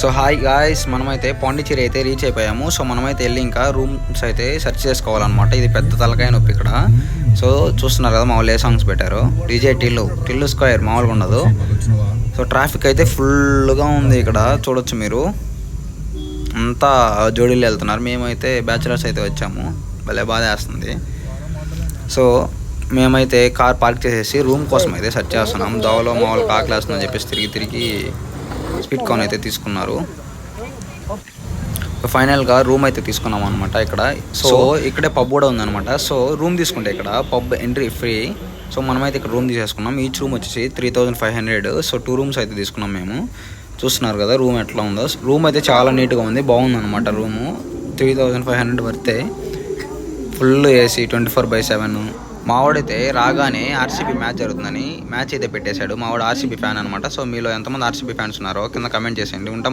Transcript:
So hi guys, మనమైతే పాండిచ్చేరి అయితే reach అయిపోయాము. సో మనమైతే వెళ్ళి ఇంకా రూమ్స్ అయితే సెర్చ్ చేసుకోవాలన్నమాట. ఇది పెద్ద తలకాయ నొప్పి ఇక్కడ. సో చూస్తున్నారు కదా, మామూలు ఏ సాంగ్స్ పెట్టారు. డీజే టిల్లు స్క్వేర్ మామూలుగా ఉండదు. సో ట్రాఫిక్ అయితే ఫుల్గా ఉంది ఇక్కడ, చూడొచ్చు మీరు. అంతా జోడీలు వెళ్తున్నారు. మేమైతే బ్యాచిలర్స్ అయితే వచ్చాము. భలే బాధ వేస్తుంది. సో మేమైతే కార్ పార్క్ చేసేసి రూమ్ కోసం అయితే సెర్చ్ చేస్తున్నాం. దోవలో మామూలు కాకులు వేస్తుందని చెప్పేసి తిరిగి స్పీడ్ కార్న్ అయితే తీసుకున్నారు. ఫైనల్గా రూమ్ అయితే తీసుకున్నాం అనమాట ఇక్కడ. సో ఇక్కడే పబ్ కూడా ఉందన్నమాట. సో రూమ్ తీసుకుంటే ఇక్కడ పబ్ ఎంట్రీ ఫ్రీ. సో మనమైతే ఇక్కడ రూమ్ తీసేసుకున్నాం. ఈచ్ రూమ్ వచ్చేసి 3500. సో 2 రూమ్స్ అయితే తీసుకున్నాం మేము. చూస్తున్నారు కదా రూమ్ ఎట్లా ఉందో. రూమ్ అయితే చాలా నీట్గా ఉంది, బాగుందన్నమాట రూము. 3500 పడితే ఫుల్ ఏసీ 24/7. మావాడైతే రాగానే ఆర్సీబీ మ్యాచ్ జరుగుతుందని మ్యాచ్ అయితే పెట్టేశాడు. మావాడు ఆర్సీబీ ఫ్యాన్ అనమాట. సో మీలో ఎంతమంది ఆర్సీబీ ఫ్యాన్స్ ఉన్నారో కింద కమెంట్ చేసేయండి. ఉంటాం.